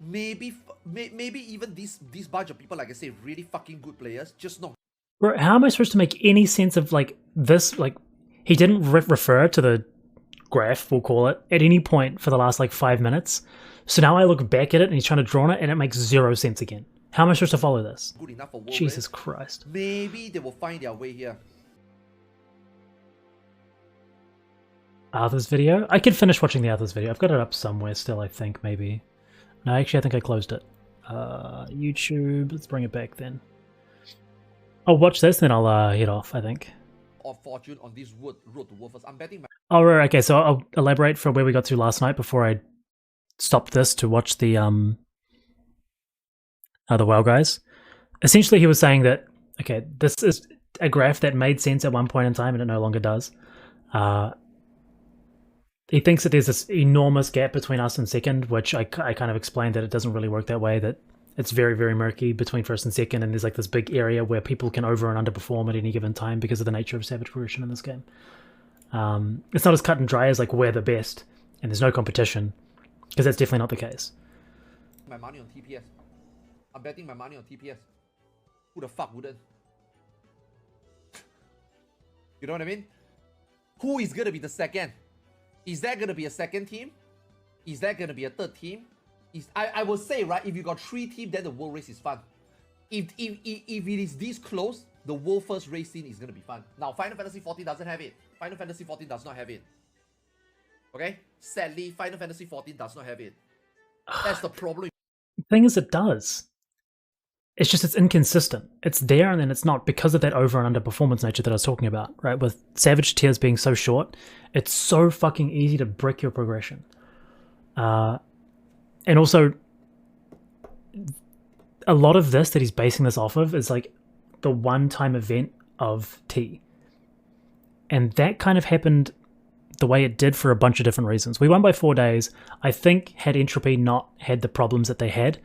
maybe even these bunch of people, like I say, really fucking good players, just not. Bro, how am I supposed to make any sense of like this? Like, he didn't refer to the graph, we'll call it, at any point for the last like 5 minutes. So now I look back at it and he's trying to draw on it and it makes zero sense again. How am I supposed to follow this? Good enough for Jesus Christ. Maybe they will find their way here. Arthas video? I could finish watching the Arthas video. I've got it up somewhere still, I think, maybe. No, actually, I think I closed it. YouTube, let's bring it back then. I'll watch this, then I'll head off, I think. Of fortune on this road to Wolfers. I'm betting my... Oh, right, okay, so I'll elaborate from where we got to last night before I stopped this to watch the WoW guys. Essentially, he was saying that, okay, this is a graph that made sense at one point in time and it no longer does. He thinks that there's this enormous gap between us and second, which I kind of explained that it doesn't really work that way, that it's very, very murky between first and second, and there's like this big area where people can over and underperform at any given time because of the nature of Savage progression in this game. It's not as cut and dry as like we're the best and there's no competition, because that's definitely not the case. My money on TPS. I'm betting my money on TPS. Who the fuck wouldn't? You know what I mean? Who is gonna be the second? Is there gonna be a second team? Is there gonna be a third team? I will say, right, if you got 3 teams, then the world race is fun. If it is this close, the world first race scene is gonna be fun. Now, Final Fantasy 14 doesn't have it. Final Fantasy 14 does not have it. Okay? Sadly, Final Fantasy 14 does not have it. That's the problem. The thing is, it does. It's just, it's inconsistent. It's there and then it's not, because of that over and under performance nature that I was talking about, right? With Savage tiers being so short, it's so fucking easy to brick your progression. And also, a lot of this that he's basing this off of is like the one-time event of T. And that kind of happened the way it did for a bunch of different reasons. We won by 4 days. I think had Entropy not had the problems that they had,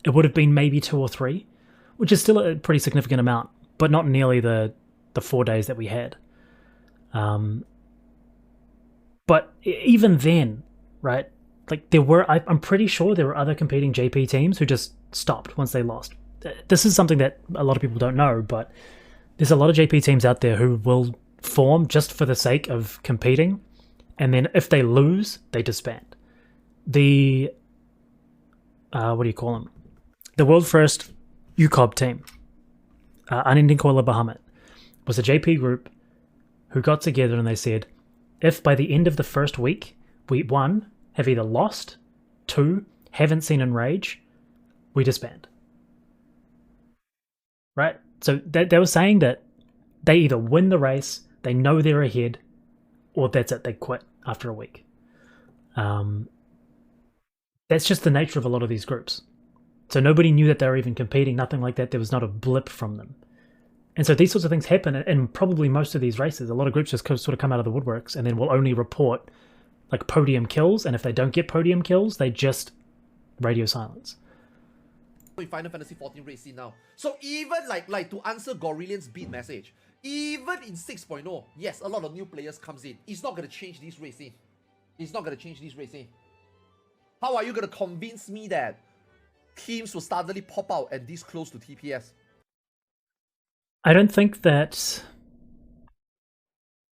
it would have been maybe 2 or 3, which is still a pretty significant amount, but not nearly the 4 days that we had. But even then, right, like I'm pretty sure there were other competing JP teams who just stopped once they lost. This is something that a lot of people don't know, but there's a lot of JP teams out there who will form just for the sake of competing, and then if they lose, they disband. The, what do you call them? The world first UCOB team, Unending Coil of Bahamut, was a JP group who got together and they said, if by the end of the first week, we, 1, have either lost, 2, haven't seen Enrage, we disband. Right? So they were saying that they either win the race, they know they're ahead, or that's it, they quit after a week. That's just the nature of a lot of these groups. So nobody knew that they were even competing, nothing like that. There was not a blip from them. And so these sorts of things happen in probably most of these races. A lot of groups just sort of come out of the woodworks and then will only report like podium kills. And if they don't get podium kills, they just radio silence. Final Fantasy 14 race scene now. So even like to answer Gorillian's beat message, even in 6.0, yes, a lot of new players comes in. It's not going to change this race scene. It's not going to change this race scene. How are you going to convince me that teams will suddenly pop out and this close to TPS? I don't think that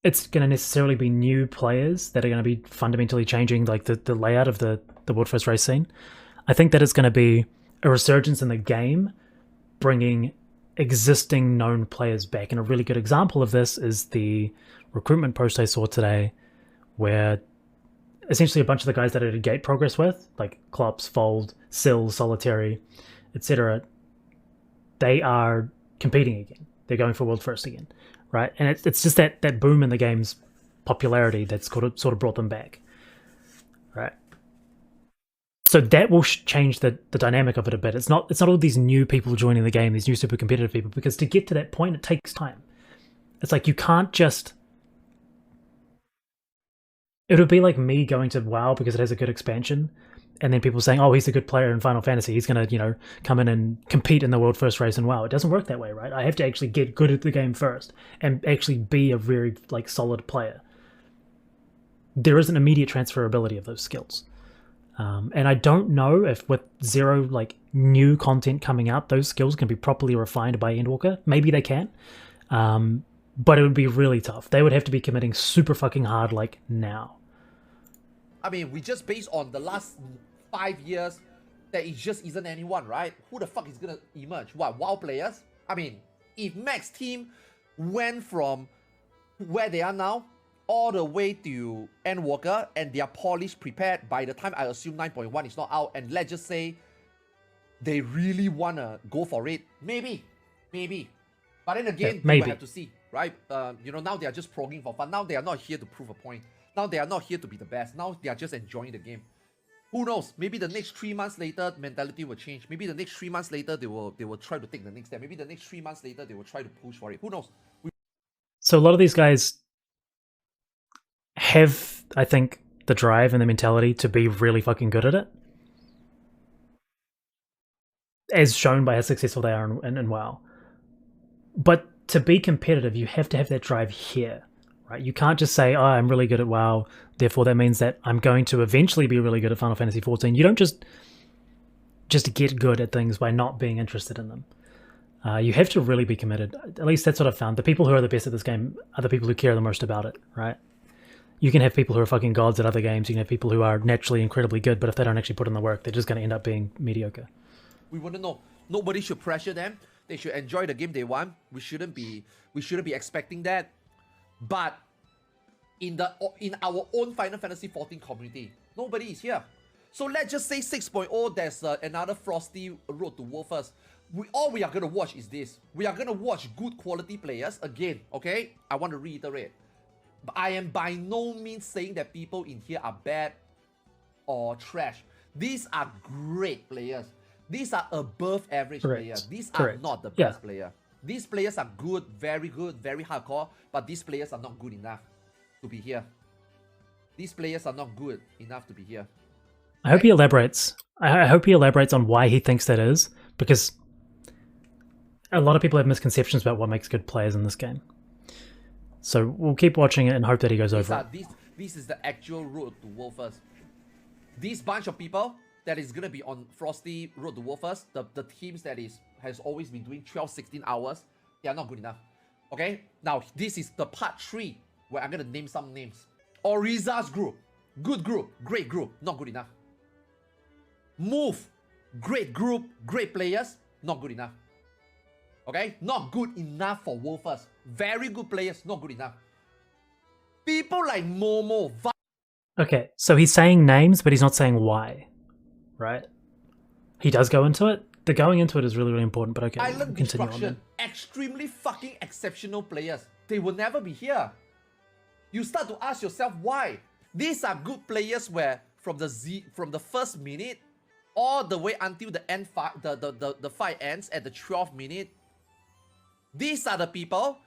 it's going to necessarily be new players that are going to be fundamentally changing like the layout of the World First race scene. I think that it's going to be a resurgence in the game, bringing existing known players back. And a really good example of this is the recruitment post I saw today, where essentially a bunch of the guys that I did gate progress with, like Klops, Fold, Sill, Solitary, etc., they are competing again. They're going for World First again, right? And it's just that boom in the game's popularity that's sort of brought them back, right? So that will change the dynamic of it a bit. It's not all these new people joining the game, these new super competitive people, because to get to that point, it takes time. It's like you can't just... It would be like me going to WoW because it has a good expansion, and then people saying, oh, he's a good player in Final Fantasy, he's going to, come in and compete in the world first race in WoW. It doesn't work that way, right? I have to actually get good at the game first and actually be a very solid player. There is an immediate transferability of those skills. And I don't know if with zero like new content coming out, those skills can be properly refined by Endwalker. Maybe they can, but it would be really tough. They would have to be committing super fucking hard like now. I mean, we just based on the last 5 years, that it just isn't anyone, right? Who the fuck is gonna emerge? What, WoW players? I mean, if Max team went from where they are now all the way to Endwalker and they are polished, prepared by the time I assume 9.1 is not out, and let's just say they really wanna go for it, maybe. But then again, we will have to see, right? You know, now they are just progging for fun. Now they are not here to prove a point. Now they are not here to be the best. Now they are just enjoying the game. Who knows? Maybe the next 3 months later, mentality will change. Maybe the next 3 months later, they will try to take the next step. Maybe the next 3 months later, they will try to push for it. Who knows? So a lot of these guys have, I think, the drive and the mentality to be really fucking good at it, as shown by how successful they are in WoW. But to be competitive, you have to have that drive here, right? You can't just say, oh, I'm really good at WoW, therefore that means that I'm going to eventually be really good at Final Fantasy XIV. You don't just get good at things by not being interested in them. You have to really be committed. At least that's what I've found. The people who are the best at this game are the people who care the most about it, right? You can have people who are fucking gods at other games. You can have people who are naturally incredibly good, but if they don't actually put in the work, they're just going to end up being mediocre. We wouldn't know. Nobody should pressure them. They should enjoy the game they want. We shouldn't be expecting that. But in our own Final Fantasy XIV community, nobody is here. So let's just say 6.0, there's another frosty road to World First. All we are going to watch is this. We are going to watch good quality players again, okay? I want to reiterate. But I am by no means saying that people in here are bad or trash. These are great players. These are above average players. These are not the best player. These players are good, very hardcore, but these players are not good enough to be here. These players are not good enough to be here. I hope he elaborates. I hope he elaborates on why he thinks that is, because a lot of people have misconceptions about what makes good players in this game. So we'll keep watching it and hope that he goes over it. This is the actual road to World First. This bunch of people that is going to be on Frosty Road to World First, the teams that has always been doing 12-16 hours, they are not good enough. Okay? Now, this is the part 3, where I'm going to name some names. Oriza's group. Good group. Great group. Not good enough. Move. Great group. Great players. Not good enough. Okay? Not good enough for World First. Very good players. Not good enough. People like Momo. Okay, so he's saying names, but he's not saying why. Right? He does go into it. The going into it is really, really important, but okay. Island Destruction. Extremely fucking exceptional players. They will never be here. You start to ask yourself why. These are good players where from the first minute all the way until the end the fight ends at the 12th minute. These are the people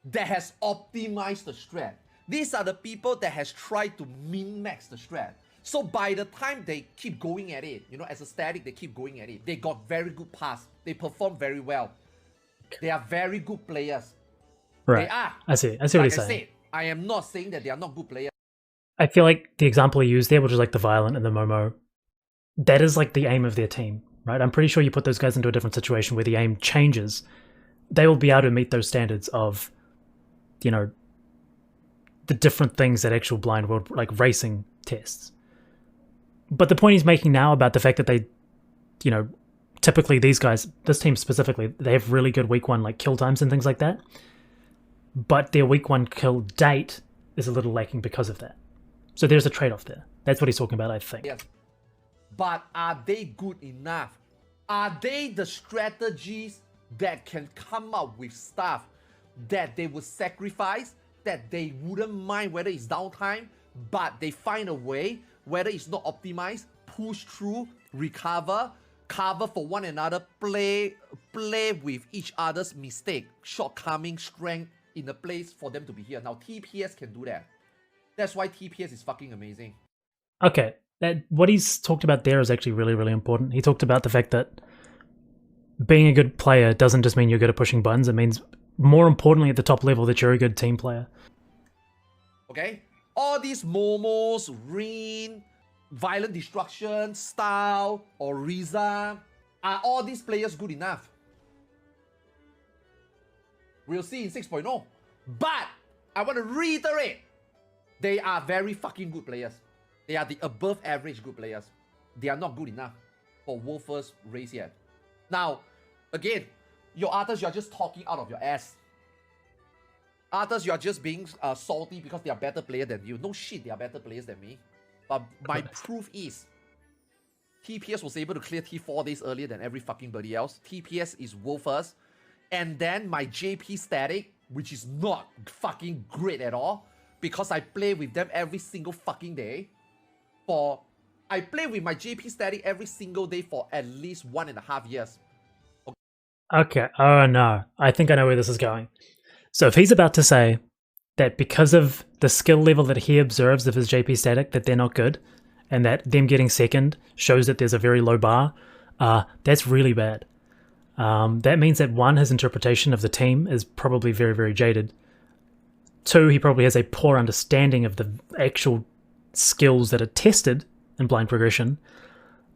that has optimized the strat. These are the people that has tried to min-max the strat. So by the time they keep going at it, you know, as a static, they keep going at it. They got very good pass. They perform very well. They are very good players. Right. They are. I see what he's saying. I am not saying that they are not good players. I feel like the example he used there, which is like the Violent and the Momo, that is like the aim of their team, right? I'm pretty sure you put those guys into a different situation where the aim changes. They will be able to meet those standards of, you know, the different things that actual blind world, like racing tests. But the point he's making now about the fact that they, you know, typically these guys, this team specifically, they have really good week 1 like kill times and things like that. But their week 1 kill date is a little lacking because of that. So there's a trade-off there. That's what he's talking about, I think. Yes. But are they good enough? Are they the strategies that can come up with stuff that they would sacrifice, that they wouldn't mind whether it's downtime, but they find a way, whether it's not optimized, push through, recover, cover for one another, play with each other's mistake, shortcoming, strength in a place for them to be here. Now TPS can do that. That's why TPS is fucking amazing. Okay, what he's talked about there is actually really, really important. He talked about the fact that being a good player doesn't just mean you're good at pushing buttons. It means, more importantly, at the top level, that you're a good team player. Okay? All these Momos, Rin, Violent Destruction, Style, or Riza. Are all these players good enough? We'll see in 6.0. But I want to reiterate, they are very fucking good players. They are the above average good players. They are not good enough for World First race yet. Now, again, your Arthas, you're just talking out of your ass. Arthas, you're just being salty because they are better player than you. No shit, they are better players than me. But my proof is, TPS was able to clear T 4 days earlier than every fucking body else. TPS is World First. And then my JP static, which is not fucking great at all, because I play with them every single fucking day. I play with my JP static every single day for at least 1.5 years. Okay. Oh no. I think I know where this is going. So if he's about to say that because of the skill level that he observes of his JP static, that they're not good, and that them getting second shows that there's a very low bar, that's really bad. That means that one, his interpretation of the team is probably very, very jaded. Two, he probably has a poor understanding of the actual skills that are tested in blind progression.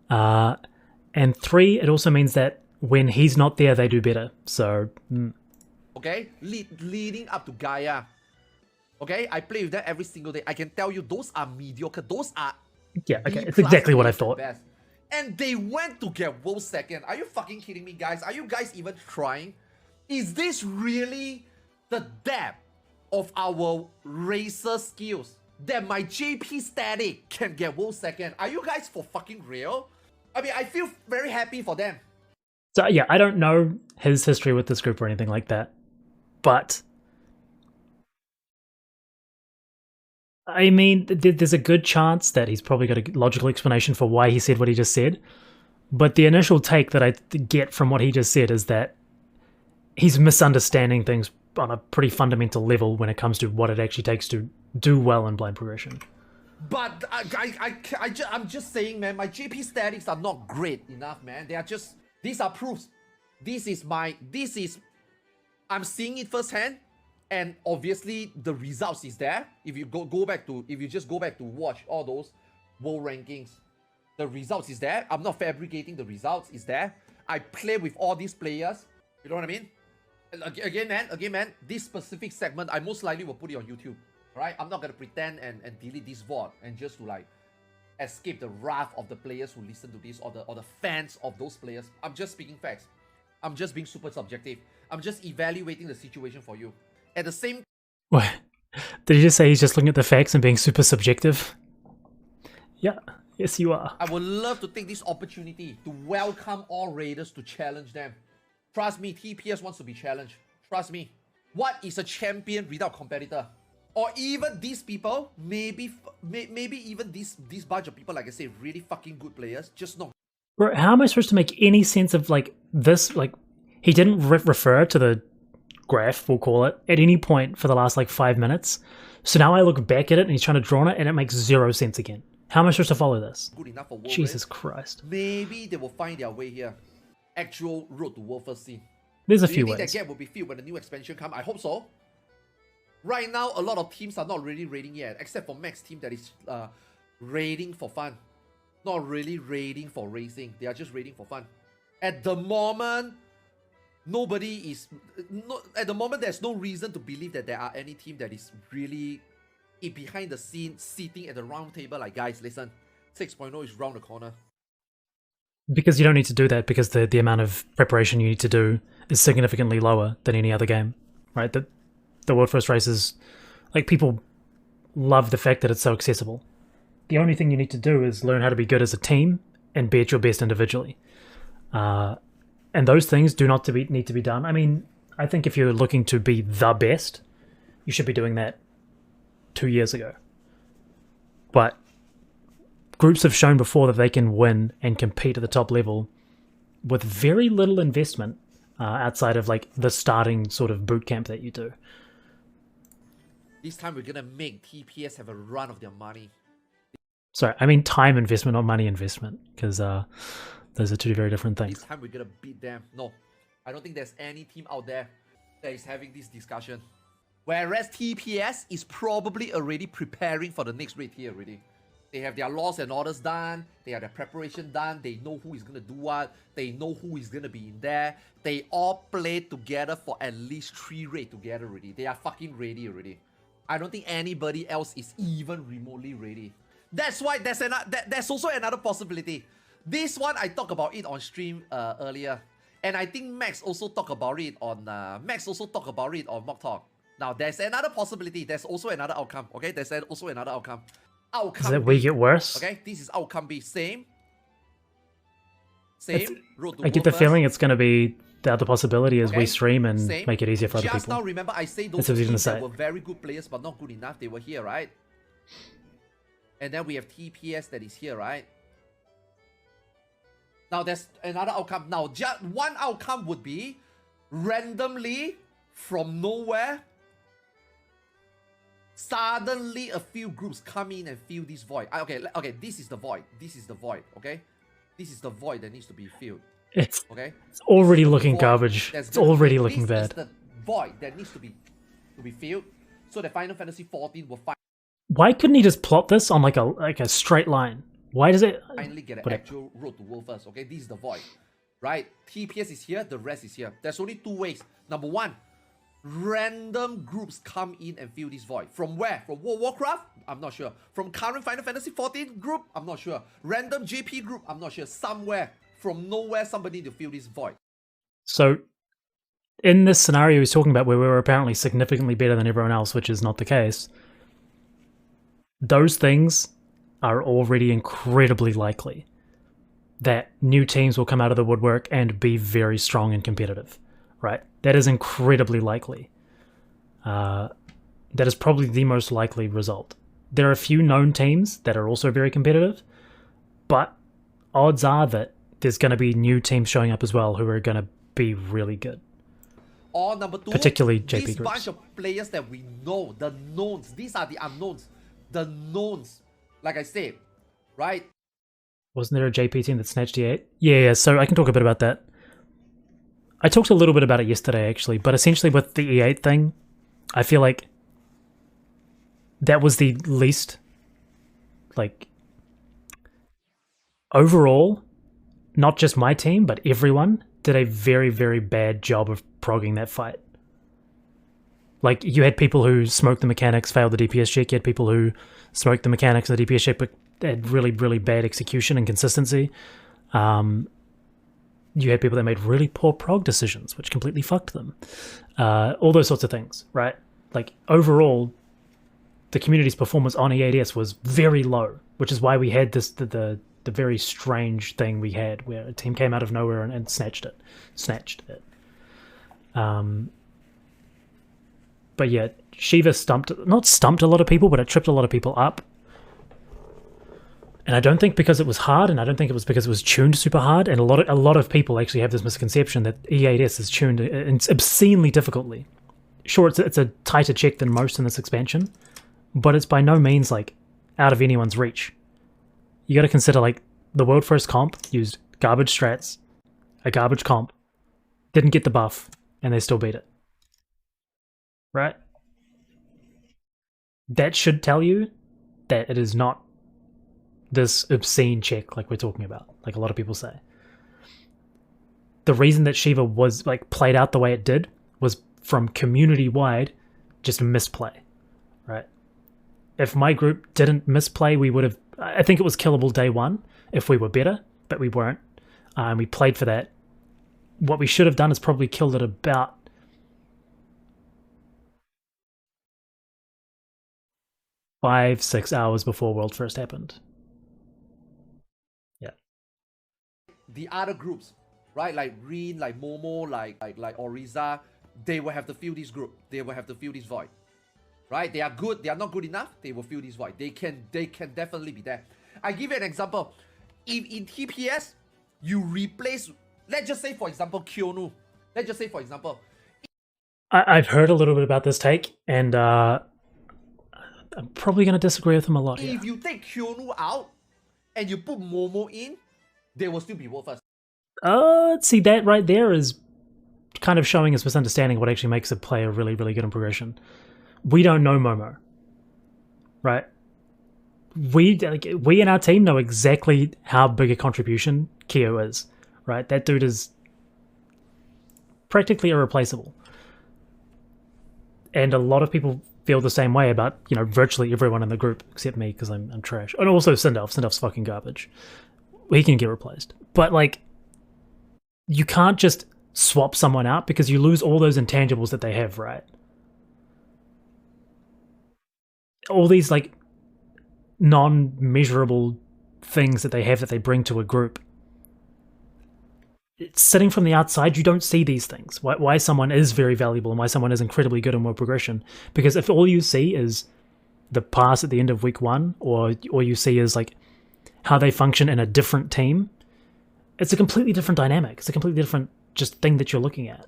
And three, it also means that when he's not there, they do better. So, okay, leading up to Gaia. Okay, I play with them every single day. I can tell you, those are mediocre. Those are yeah, okay, it's exactly what I thought. Best. And they went to get world second. Are you fucking kidding me, guys? Are you guys even trying? Is this really the depth of our racer skills that my JP static can get world second? Are you guys for fucking real? I mean, I feel very happy for them. So yeah, I don't know his history with this group or anything like that, but I mean, there's a good chance that he's probably got a logical explanation for why he said what he just said. But the initial take that I get from what he just said is that he's misunderstanding things on a pretty fundamental level when it comes to what it actually takes to do well in blind progression. But I'm just saying, man, my JP statics are not great enough, man. They are just, these are proofs. I'm seeing it firsthand. And obviously the results is there. If you just go back to watch all those world rankings, the results is there. I'm not fabricating, the results is there. I play with all these players. You know what I mean? Again, man, this specific segment, I most likely will put it on YouTube. Right? I'm not gonna pretend and delete this VOD and just to like escape the wrath of the players who listen to this or the fans of those players. I'm just speaking facts. I'm just being super subjective. I'm just evaluating the situation for you. At the same... What? Did you just say he's just looking at the facts and being super subjective? Yeah, yes you are. I would love to take this opportunity to welcome all raiders to challenge them. Trust me, TPS wants to be challenged. Trust me. What is a champion without competitor? Or even these people, maybe even this bunch of people, like I say, really fucking good players, just not... Bro, how am I supposed to make any sense of like this? Like, he didn't refer to the graph, we'll call it, at any point for the last like 5 minutes. So now I look back at it and he's trying to draw on it and it makes zero sense again. How am I supposed to follow this? Good enough for World Jesus Race. Christ. Maybe they will find their way here. Actual road to World First scene. There's a Do few you ways. think that gap will be filled when the new expansion comes? I hope so. Right now, a lot of teams are not really raiding yet, except for Max team that is raiding for fun. Not really raiding for racing. They are just raiding for fun. At the moment, at the moment, there's no reason to believe that there are any team that is really behind the scene, sitting at the round table like, guys, listen, 6.0 is round the corner. Because you don't need to do that because the amount of preparation you need to do is significantly lower than any other game, right? The World First races, like, people love the fact that it's so accessible. The only thing you need to do is learn how to be good as a team and be at your best individually. And those things do not need to be done. I mean, I think if you're looking to be the best, you should be doing that 2 years ago. But groups have shown before that they can win and compete at the top level with very little investment outside of like the starting sort of boot camp that you do. This time we're gonna make TPS have a run of their money. Sorry, I mean time investment, not money investment, because those are two very different things. This time we're gonna beat them. No, I don't think there's any team out there that is having this discussion. Whereas TPS is probably already preparing for the next raid tier already. They have their laws and orders done. They have their preparation done. They know who is going to do what. They know who is going to be in there. They all played together for at least 3 raids together already. They are fucking ready already. I don't think anybody else is even remotely ready. That's why there's also another possibility. This one, I talked about it on stream earlier. And I think Max also talked about it on Mock Talk. Now, there's another possibility. There's also another outcome. Okay, there's also another outcome. Outcome Does that B. we get worse? Okay, this is outcome B. Same. Road to I get the feeling it's going to be the other possibility is we stream and make it easier for other people. Just now, remember I say those teams that were very good players but not good enough, they were here, right? And then we have TPS that is here, right? Now there's another outcome. Now, just one outcome would be randomly from nowhere, suddenly a few groups come in and fill this void. Okay, this is the void. This is the void, okay? This is the void that needs to be filled. It's It's already looking garbage. It's already looking bad. This is the void that needs to be filled so that Final Fantasy 14 will Why couldn't he just plot this on like a straight line? Why does it finally get an actual road to world first? Okay, this is the void, right? TPS is here, the rest is here. There's only 2 ways. Number 1, random groups come in and fill this void. From where? From World of Warcraft? I'm not sure. From current Final Fantasy 14 group? I'm not sure. Random JP group? I'm not sure. Somewhere, from nowhere, somebody to fill this void. So, in this scenario he's talking about where we were apparently significantly better than everyone else, which is not the case, those things are already incredibly likely that new teams will come out of the woodwork and be very strong and competitive, right? That is incredibly likely. That is probably the most likely result. There are a few known teams that are also very competitive, but odds are that there's going to be new teams showing up as well who are going to be really good. Or number 2, particularly JP this groups. Bunch of players that we know, the knowns. These are the unknowns. The knowns, like I said, right? Wasn't there a JP team that snatched E8? Yeah, so I can talk a bit about that. I talked a little bit about it yesterday, actually, but essentially with the E8 thing, I feel like that was the least, like, overall, not just my team, but everyone did a very, very bad job of progging that fight. Like, you had people who smoked the mechanics, failed the DPS check. You had people who smoked the mechanics and the DPS check, but had really, really bad execution and consistency. You had people that made really poor prog decisions, which completely fucked them. All those sorts of things, right? Like, overall, the community's performance on EADS was very low, which is why we had this the very strange thing we had where a team came out of nowhere and snatched it. But yeah, Shiva not stumped a lot of people, but it tripped a lot of people up. And I don't think because it was hard, and I don't think it was because it was tuned super hard, and a lot of people actually have this misconception that E8S is tuned obscenely difficultly. Sure, it's a tighter check than most in this expansion, but it's by no means like out of anyone's reach. You got to consider, like, the World First comp used garbage strats, a garbage comp, didn't get the buff, and they still beat it. Right? That should tell you that it is not this obscene check like we're talking about, like a lot of people say. The reason that Shiva was, like, played out the way it did was from community-wide just misplay, right? If my group didn't misplay, we would have... I think it was killable day 1 if we were better, but we weren't. And we played for that. What we should have done is probably killed it about 5-6 hours before World First happened. Yeah. The other groups, right? Like Reen, like Momo, like Oriza, they will have to fill this group. They will have to fill this void. Right? They are good. They are not good enough. They will fill this void. They can definitely be there. I give you an example. If in TPS you replace, let's just say for example Kyonu. Let's just say for example. I've heard a little bit about this take, and I'm probably going to disagree with him a lot here. If you take Kyonu out and you put Momo in, they will still be world first. See, that right there is kind of showing us misunderstanding what actually makes a player really, really good in progression. We don't know Momo, right? we in our team know exactly how big a contribution Keo is, right? That dude is practically irreplaceable. And a lot of people feel the same way about, virtually everyone in the group except me because I'm trash. And also Sindelf. Sindelf's fucking garbage. He can get replaced. But, you can't just swap someone out because you lose all those intangibles that they have, right? All these, non-measurable things that they have that they bring to a group. Sitting from the outside, you don't see these things. Why someone is very valuable and why someone is incredibly good in world progression. Because if all you see is the pass at the end of week 1, or you see is how they function in a different team, it's a completely different dynamic. It's a completely different just thing that you're looking at.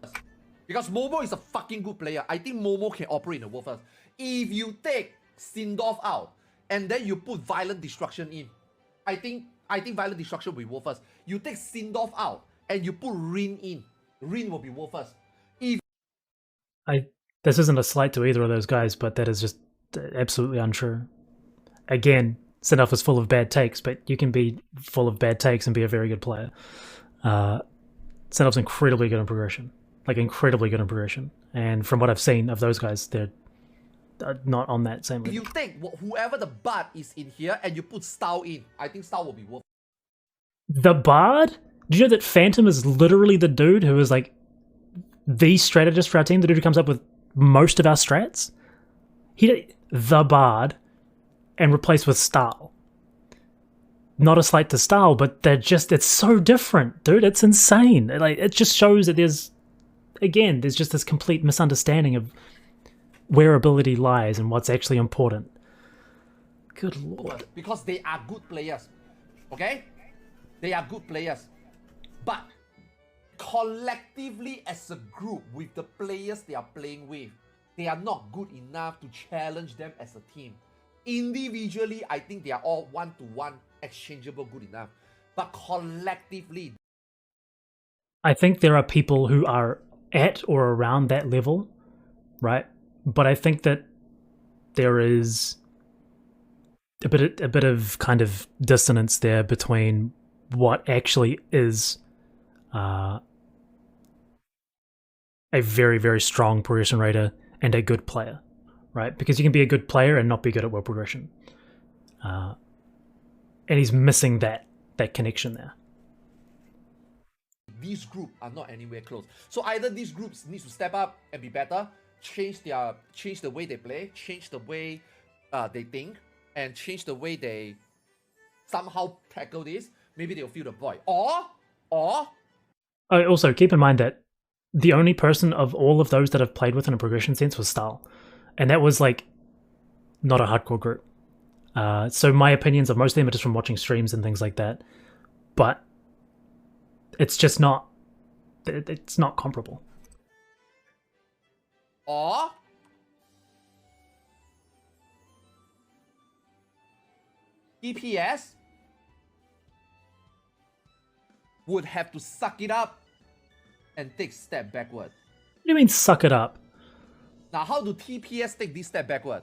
Because Momo is a fucking good player. I think Momo can operate in the world first. If you take Sindorf out and then you put Violent Destruction in, I think Violent Destruction will be world first. You take Sindorf out and you put Rin in, Rin will be world first. This isn't a slight to either of those guys, but that is just absolutely untrue. Again, Sindorf is full of bad takes, but you can be full of bad takes and be a very good player. Sindorf's incredibly good in progression. Incredibly good in progression. And from what I've seen of those guys, they're not on that same level. If you take whoever the Bard is in here and you put Style in, I think Style will be worth. The Bard? Do you know that Phantom is literally the dude who is the strategist for our team, the dude who comes up with most of our strats? The Bard and replaced with Style. Not a slight to Style, but it's so different, dude. It's insane. It just shows that there's just this complete misunderstanding of where ability lies and what's actually important. Good lord. Because they are good players. Okay? They are good players. But collectively as a group with the players they are playing with, they are not good enough to challenge them as a team. Individually, I think they are all one-to-one exchangeable good enough. But collectively, I think there are people who are at or around that level, right? But I think that there is a bit of kind of dissonance there between what actually is a very, very strong progression rater and a good player, right? Because you can be a good player and not be good at world progression. And he's missing that connection there. These groups are not anywhere close. So either these groups need to step up and be better, change the way they play, change the way they think, and change the way they somehow tackle this. Maybe they'll fill the void. Or also keep in mind that the only person of all of those that I've played with in a progression sense was Stahl, and that was not a hardcore group. So my opinions of most of them are just from watching streams and things like that, but it's just not. It's not comparable. Or EPS would have to suck it up and take step backward. What do you mean suck it up? Now, how do TPS take this step backward?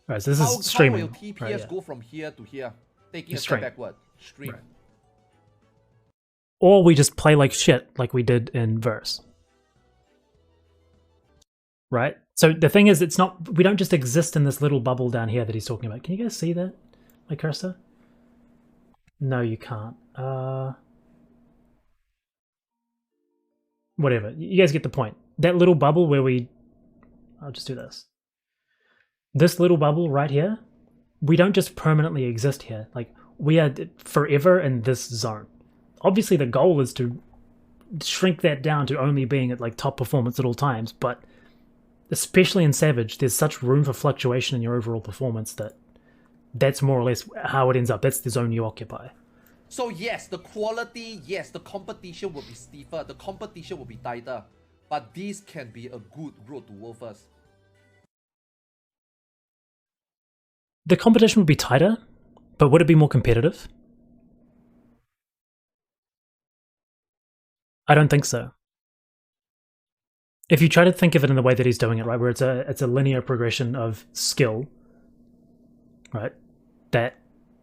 Right, so this is streaming. How will TPS go from here to here, taking a Stream. step backward? Stream. Right. Or we just play like shit, like we did in Verse. Right? So the thing is, we don't just exist in this little bubble down here that he's talking about. Can you guys see that? My cursor? No, you can't. Whatever. You guys get the point. That little bubble where I'll just do this. This little bubble right here, we don't just permanently exist here. We are forever in this zone. Obviously, the goal is to shrink that down to only being at top performance at all times, but especially in Savage, there's such room for fluctuation in your overall performance that's more or less how it ends up. That's the zone you occupy. So yes, the quality, yes, the competition will be stiffer, the competition will be tighter, but this can be a good road to world first. The competition would be tighter, but would it be more competitive? I don't think so. If you try to think of it in the way that he's doing it, right, where it's a linear progression of skill, right? that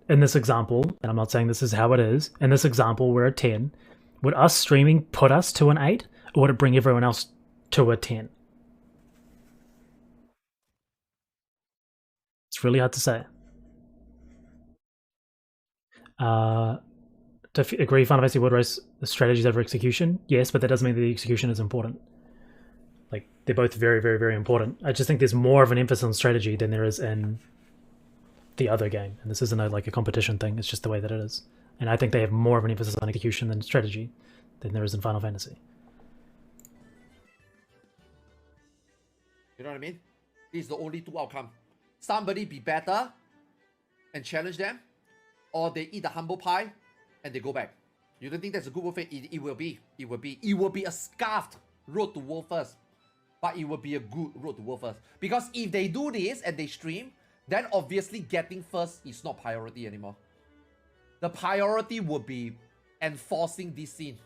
in this example, and I'm not saying this is how it is, in this example we're a 10, would us streaming put us to an 8, or would it bring everyone else to a 10? It's really hard to say. To agree, Final Fantasy would race strategies over execution. Yes, but that doesn't mean that the execution is important. Like, they're both very, very, very important. I just think there's more of an emphasis on strategy than there is in the other game. And this isn't like a competition thing, it's just the way that it is. And I think they have more of an emphasis on execution than strategy than there is in Final Fantasy. You know what I mean? This is the only two outcomes. Somebody be better and challenge them, or they eat the humble pie and they go back. You don't think that's a good world fate? It will be. It will be. It will be a scuffed road to world first. But it will be a good road to world first. Because if they do this and they stream, then obviously getting first is not priority anymore. The priority would be enforcing this scene.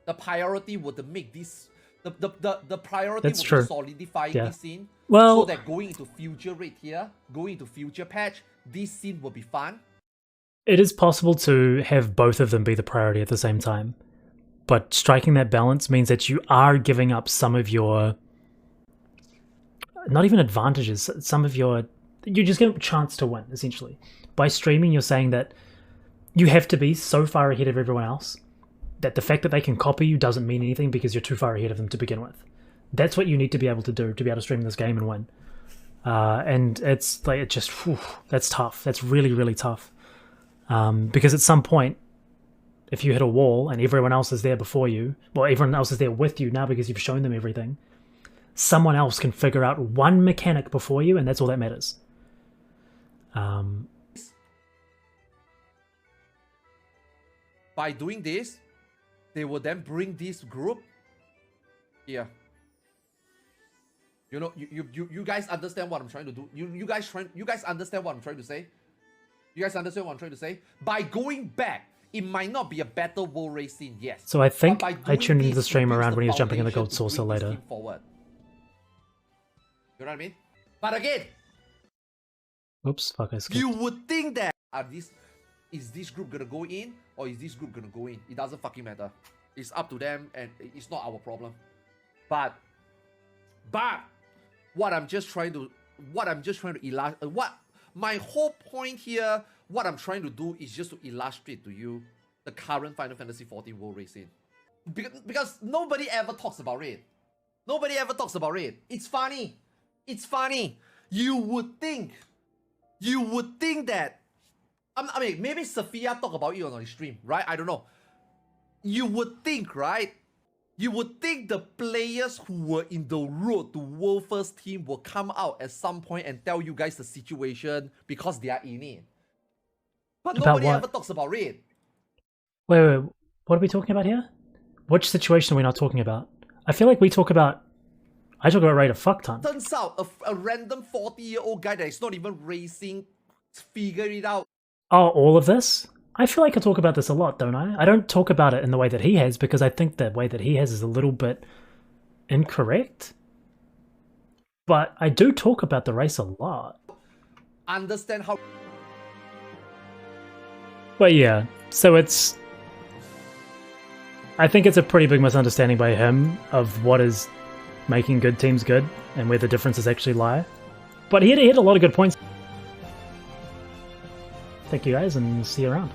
The priority would make this... The priority That's would true. be solidifying this scene. Well, so that going into future raid here, going into future patch, this scene will be fun. It is possible to have both of them be the priority at the same time. But striking that balance means that you are giving up some of your... not even advantages, some of your... you're just getting a chance to win, essentially. By streaming, you're saying that you have to be so far ahead of everyone else that the fact that they can copy you doesn't mean anything because you're too far ahead of them to begin with. That's what you need to be able to do to be able to stream this game and win. And it's like, it just... whew, that's tough. That's really, really tough. Because at some point, if you hit a wall and everyone else is there before you, well, everyone else is there with you now because you've shown them everything, someone else can figure out one mechanic before you, and that's all that matters. By doing this, they will then bring this group here. You know, you guys understand what I'm trying to do? You guys understand what I'm trying to say? You guys understand what I'm trying to say? By going back, it might not be a better world race scene, yes. So I think I tuned into the stream around when he was jumping in the gold saucer later. Forward. You know what I mean? But again, oops, fuck, I skipped. you would think that is this group gonna go in or is this group gonna go in? It doesn't fucking matter. It's up to them and it's not our problem. But what I'm just trying to illustrate, my whole point here, what I'm trying to do is just to illustrate to you the current Final Fantasy XIV world race scene. Because nobody ever talks about it. Nobody ever talks about it. It's funny. It's funny. You would think that, I mean, maybe Sfia talk about it on his stream, right? I don't know. You would think, right? You would think the players who were in the road to World First team will come out at some point and tell you guys the situation because they are in it. But nobody ever talks about it. Wait, what are we talking about here? Which situation are we not talking about? I feel like I talk about Raid a fuck ton. Turns out a random 40-year-old guy that is not even racing figured it out. Oh, all of this? I feel like I talk about this a lot, don't I? I don't talk about it in the way that he has because I think the way that he has is a little bit incorrect. But I do talk about the race a lot. Understand how... But yeah, so it's... I think it's a pretty big misunderstanding by him of what is making good teams good and where the differences actually lie. But he had a lot of good points. Thank you guys and see you around.